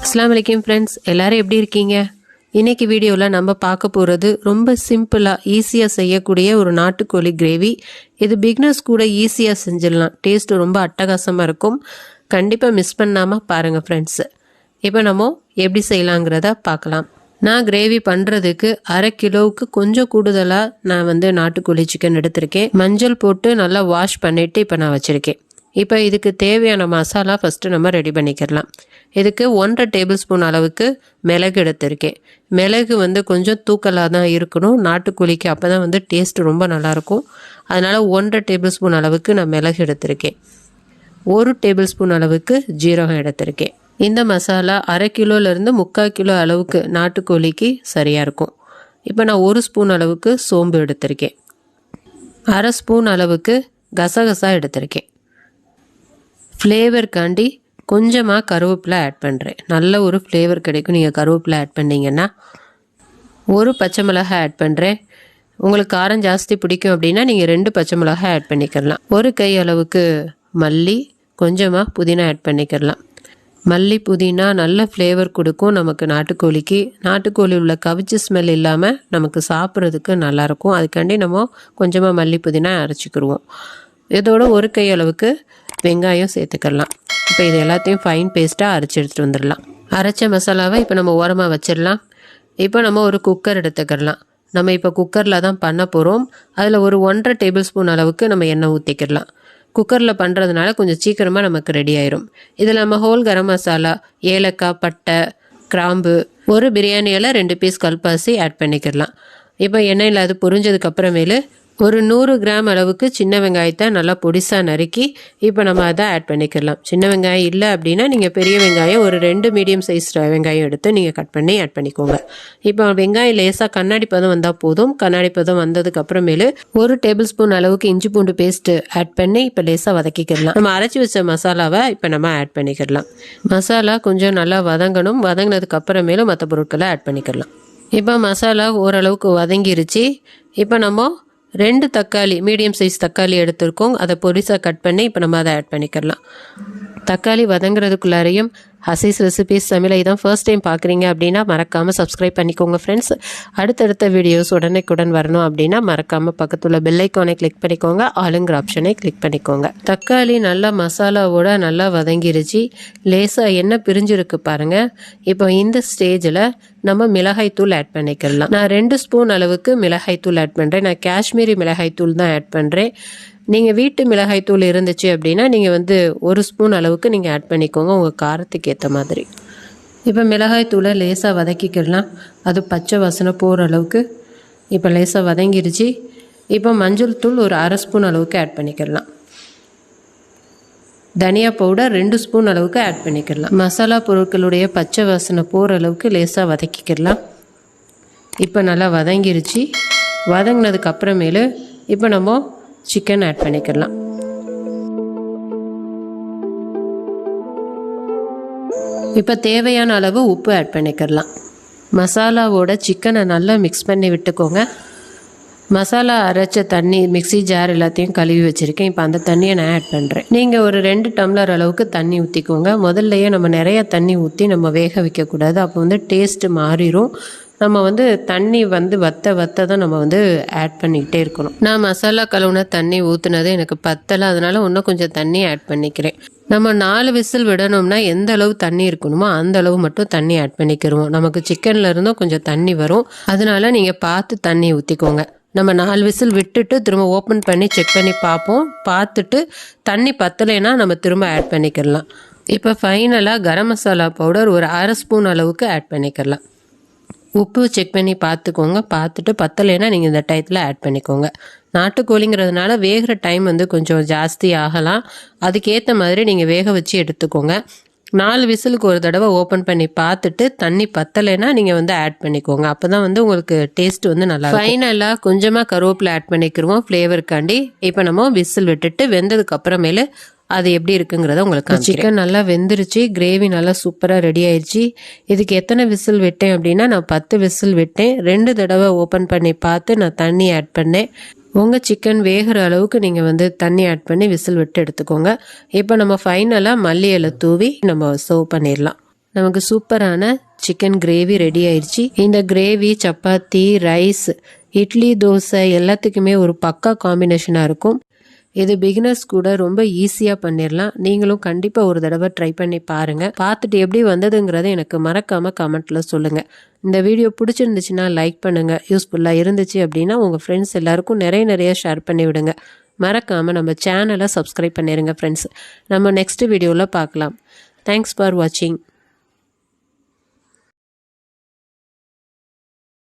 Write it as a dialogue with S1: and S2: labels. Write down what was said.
S1: அஸ்ஸலாமு அலைக்கும் ஃப்ரெண்ட்ஸ், எல்லாரும் எப்படி இருக்கீங்க? இன்னைக்கு வீடியோவில் நம்ம பார்க்க போகிறது ரொம்ப சிம்பிளாக ஈஸியாக செய்யக்கூடிய ஒரு நாட்டுக்கோழி கிரேவி. இது பிகினர்ஸ் கூட ஈஸியாக செஞ்சிடலாம். டேஸ்ட் ரொம்ப அட்டகாசமாக இருக்கும். கண்டிப்பாக மிஸ் பண்ணாமல் பாருங்கள் ஃப்ரெண்ட்ஸ். இப்போ நம்ம எப்படி செய்யலாங்கிறத பார்க்கலாம். நான் கிரேவி பண்ணுறதுக்கு 1/2 கிலோவுக்கு கொஞ்சம் கூடுதலாக நான் நாட்டுக்கோழி சிக்கன் எடுத்திருக்கேன். மஞ்சள் போட்டு நல்லா வாஷ் பண்ணிவிட்டு இப்போ நான் வச்சுருக்கேன். இப்போ இதுக்கு தேவையான மசாலா ஃபஸ்ட்டு நம்ம ரெடி பண்ணிக்கிடலாம். இதுக்கு 1.5 டேபிள் ஸ்பூன் அளவுக்கு மிளகு எடுத்திருக்கேன். மிளகு கொஞ்சம் தூக்கலாக தான் இருக்கணும் நாட்டுக்கோழிக்கு, அப்போ தான் டேஸ்ட் ரொம்ப நல்லாயிருக்கும். அதனால் 1.5 டேபிள் ஸ்பூன் அளவுக்கு நான் மிளகு எடுத்திருக்கேன். 1 டேபிள் ஸ்பூன் அளவுக்கு ஜீரகம் எடுத்திருக்கேன். இந்த மசாலா 1/2 கிலோலேருந்து 3/4 கிலோ அளவுக்கு நாட்டுக்கோழிக்கு சரியாக இருக்கும். இப்போ நான் 1 ஸ்பூன் அளவுக்கு சோம்பு எடுத்திருக்கேன். 1/2 ஸ்பூன் அளவுக்கு கசகசா எடுத்திருக்கேன். ஃப்ளேவருக்காண்டி கொஞ்சமாக கருவேப்பிலை ஆட் பண்ணுறேன். நல்ல ஒரு ஃப்ளேவர் கிடைக்கும் நீங்கள் கருவேப்பிலை ஆட் பண்ணிங்கன்னா. 1 பச்சை மிளகாய் ஆட் பண்ணுறேன். உங்களுக்கு காரம் ஜாஸ்தி பிடிக்கும் அப்படின்னா நீங்கள் 2 பச்சை மிளகாய் ஆட் பண்ணிக்கலாம். 1 கை அளவுக்கு மல்லி, கொஞ்சமாக புதினா ஆட் பண்ணிக்கலாம். மல்லி புதினா நல்ல ஃப்ளேவர் கொடுக்கும் நமக்கு நாட்டுக்கோழிக்கு. நாட்டுக்கோழி உள்ள கவிச்சி ஸ்மெல் இல்லாமல் நமக்கு சாப்பிட்றதுக்கு நல்லாயிருக்கும். அதுக்காண்டி நம்ம கொஞ்சமாக மல்லி புதினா அரைச்சிக்கிடுவோம். இதோட 1 கை அளவுக்கு வெங்காயம் சேர்த்துக்கலாம். இப்போ இது எல்லாத்தையும் ஃபைன் பேஸ்ட்டாக அரைச்சி எடுத்துகிட்டு வந்துடலாம். அரைச்ச மசாலாவை இப்போ நம்ம ஓரமாக வச்சிடலாம். இப்போ நம்ம ஒரு குக்கர் எடுத்துக்கிடலாம். நம்ம இப்போ குக்கரில் தான் பண்ண போகிறோம். அதில் ஒரு 1.5 டேபிள் ஸ்பூன் அளவுக்கு நம்ம எண்ணெய் ஊற்றிக்கிடலாம். குக்கரில் பண்ணுறதுனால கொஞ்சம் சீக்கிரமாக நமக்கு ரெடி ஆயிரும். இதில் நம்ம ஹோல் கரம் மசாலா, ஏலக்காய், பட்டை, கிராம்பு, ஒரு பிரியாணி இலை, 2 பீஸ் கல்பாசி ஆட் பண்ணிக்கிடலாம். இப்போ எண்ணெயில் அது பொரிஞ்சதுக்கு அப்புறமேலு ஒரு 100 கிராம் அளவுக்கு சின்ன வெங்காயத்தை நல்லா பொடிசாக நறுக்கி இப்போ நம்ம அதை ஆட் பண்ணிக்கலாம். சின்ன வெங்காயம் இல்லை அப்படின்னா நீங்கள் பெரிய வெங்காயம் ஒரு 2 மீடியம் சைஸ் வெங்காயம் எடுத்து நீங்கள் கட் பண்ணி ஆட் பண்ணிக்கோங்க. இப்போ வெங்காயம் லேசாக கண்ணாடி பதம் வந்தால் போதும். கண்ணாடி பதம் வந்ததுக்கு அப்புறமேலு 1 டேபிள் ஸ்பூன் அளவுக்கு இஞ்சி பூண்டு பேஸ்ட்டு ஆட் பண்ணி இப்போ லேசாக வதக்கிக்கலாம். நம்ம அரைச்சி வச்ச மசாலாவை இப்போ நம்ம ஆட் பண்ணிக்கலாம். மசாலா கொஞ்சம் நல்லா வதங்கணும். வதங்கினதுக்கு அப்புறமேலு மற்ற பொருட்களை ஆட் பண்ணிக்கலாம். இப்போ மசாலா ஓரளவுக்கு வதங்கிருச்சு. இப்போ நம்ம 2 தக்காளி, மீடியம் சைஸ் தக்காளி எடுத்துருக்கோம். அதை பொடிசாக கட் பண்ணி இப்போ நம்ம அதை ஆட் பண்ணிக்கலாம். தக்காளி வதங்குறதுக்குள்ளாரையும் ஹசீஸ் ரெசிபீஸ் சமையலை இதான் ஃபர்ஸ்ட் டைம் பார்க்குறீங்க அப்படின்னா மறக்காமல் சப்ஸ்கிரைப் பண்ணிக்கோங்க ஃப்ரெண்ட்ஸ். அடுத்தடுத்த வீடியோஸ் உடனுக்குடன் வரணும் அப்படின்னா மறக்காமல் பக்கத்தில் பெல் ஐக்கானை கிளிக் பண்ணிக்கோங்க. ஆளுங்கிற ஆப்ஷனை கிளிக் பண்ணிக்கோங்க. தக்காளி நல்லா மசாலாவோட நல்லா வதங்கிருச்சு. லேசாக எண்ணெய் பிரிஞ்சிருக்கு பாருங்கள். இப்போ இந்த ஸ்டேஜில் நம்ம மிளகாய்த்தூள் ஆட் பண்ணிக்கலாம். நான் 2 ஸ்பூன் அளவுக்கு மிளகாய்த்தூள் ஆட் பண்ணுறேன். நான் காஷ்மீரி மிளகாய்த்தூள் தான் ஆட் பண்ணுறேன். நீங்கள் வீட்டு மிளகாய்த்தூள் இருந்துச்சு அப்படின்னா நீங்கள் 1 ஸ்பூன் அளவுக்கு நீங்கள் ஆட் பண்ணிக்கோங்க உங்கள் காரத்துக்கு ஏற்ற மாதிரி. இப்போ மிளகாய்த்தூளை லேசாக வதக்கிக்கிடலாம். அது பச்சை வாசனை போகிற அளவுக்கு இப்போ லேசாக வதங்கிடுச்சு. இப்போ மஞ்சள் தூள் ஒரு 1/2 ஸ்பூன் அளவுக்கு ஆட் பண்ணிக்கிடலாம். தனியா பவுடர் 2 ஸ்பூன் அளவுக்கு ஆட் பண்ணிக்கிடலாம். மசாலா பொருட்களுடைய பச்சை வாசனை போகிற அளவுக்கு லேசாக வதக்கிக்கிடலாம். இப்போ நல்லா வதங்கிருச்சு. வதங்கினதுக்கு அப்புறமேலு இப்போ நம்ம சிக்கன் ஆட் பண்ணிக்கலாம். இப்போ தேவையான அளவு உப்பு ஆட் பண்ணிக்கலாம். மசாலாவோட சிக்கனை நல்லா மிக்ஸ் பண்ணி விட்டுக்கோங்க. மசாலா அரைச்ச தண்ணி, மிக்ஸி ஜார் எல்லாத்தையும் கழுவி வச்சுருக்கேன். இப்போ அந்த தண்ணியை நான் ஆட் பண்ணுறேன். நீங்கள் ஒரு 2 டம்ளர் அளவுக்கு தண்ணி ஊற்றிக்கோங்க. முதல்லையே நம்ம நிறைய தண்ணி ஊற்றி நம்ம வேக வைக்கக்கூடாது. அப்போ டேஸ்ட்டு மாறிடும். நம்ம தண்ணி வத்த தான் நம்ம ஆட் பண்ணிக்கிட்டே இருக்கணும். நான் மசாலா கழுவுன தண்ணி ஊற்றுனது எனக்கு பத்தலை. அதனால இன்னும் கொஞ்சம் தண்ணி ஆட் பண்ணிக்கிறேன். நம்ம 4 விசில் விடணும்னா எந்த அளவு தண்ணி இருக்கணுமோ அந்த அளவு மட்டும் தண்ணி ஆட் பண்ணிக்கிறோம். நமக்கு சிக்கன்ல இருந்தும் கொஞ்சம் தண்ணி வரும். அதனால நீங்கள் பார்த்து தண்ணி ஊற்றிக்கோங்க. நம்ம 4 விசில் விட்டுட்டு திரும்ப ஓப்பன் பண்ணி செக் பண்ணி பார்ப்போம். பார்த்துட்டு தண்ணி பத்தலைன்னா நம்ம திரும்ப ஆட் பண்ணிக்கலாம். இப்போ ஃபைனலாக கரம் மசாலா பவுடர் ஒரு 1/2 ஸ்பூன் அளவுக்கு ஆட் பண்ணிக்கலாம். உப்பு செக் பண்ணி பார்த்துக்கோங்க. பார்த்துட்டு பத்தலைன்னா நீங்கள் இந்த டயத்தில் ஆட் பண்ணிக்கோங்க. நாட்டுக்கோழிங்கிறதுனால வேகிற டைம் கொஞ்சம் ஜாஸ்தி ஆகலாம். அதுக்கேற்ற மாதிரி நீங்கள் வேக வச்சு எடுத்துக்கோங்க. 4 விசிலுக்கு ஒரு தடவை ஓப்பன் பண்ணி பார்த்துட்டு தண்ணி பத்தலைன்னா நீங்கள் ஆட் பண்ணிக்கோங்க. அப்போ தான் உங்களுக்கு டேஸ்ட் நல்லா. ஃபைனலாக கொஞ்சமாக கருவேப்பிலை ஆட் பண்ணிக்கிறோம் ஃப்ளேவருக்காண்டி. இப்போ நம்ம விசில் விட்டுட்டு வெந்ததுக்கு அப்புறமேலு அது எப்படி இருக்குங்கிறத உங்களுக்கு. சிக்கன் நல்லா வெந்துருச்சு. கிரேவி நல்லா சூப்பராக ரெடி ஆயிடுச்சு. இதுக்கு எத்தனை விசில் விட்டேன் அப்படின்னா நான் 10 விசில் விட்டேன். 2 தடவை ஓப்பன் பண்ணி பார்த்து நான் தண்ணி ஆட் பண்ணேன். உங்கள் சிக்கன் வேகிற அளவுக்கு நீங்கள் தண்ணி ஆட் பண்ணி விசில் விட்டு எடுத்துக்கோங்க. இப்போ நம்ம ஃபைனலாக மல்லி இலை தூவி நம்ம சர்வ் பண்ணிடலாம். நமக்கு சூப்பரான சிக்கன் கிரேவி ரெடி ஆயிடுச்சு. இந்த கிரேவி சப்பாத்தி, ரைஸ், இட்லி, தோசை எல்லாத்துக்குமே ஒரு பக்கா காம்பினேஷனாக இருக்கும். இது பிகினர்ஸ் கூட ரொம்ப ஈஸியாக பண்ணிடலாம். நீங்களும் கண்டிப்பாக ஒரு தடவை ட்ரை பண்ணி பாருங்கள். பார்த்துட்டு எப்படி வந்ததுங்கிறத எனக்கு மறக்காமல் கமெண்ட்டில் சொல்லுங்கள். இந்த வீடியோ பிடிச்சிருந்துச்சுன்னா லைக் பண்ணுங்கள். யூஸ்ஃபுல்லாக இருந்துச்சு அப்படின்னா உங்கள் ஃப்ரெண்ட்ஸ் எல்லாருக்கும் நிறைய ஷேர் பண்ணி விடுங்க. மறக்காமல் நம்ம சேனலை சப்ஸ்கிரைப் பண்ணிடுங்க ஃப்ரெண்ட்ஸ். நம்ம நெக்ஸ்ட் வீடியோவில் பார்க்கலாம். தேங்க்ஸ் ஃபார் வாட்சிங்.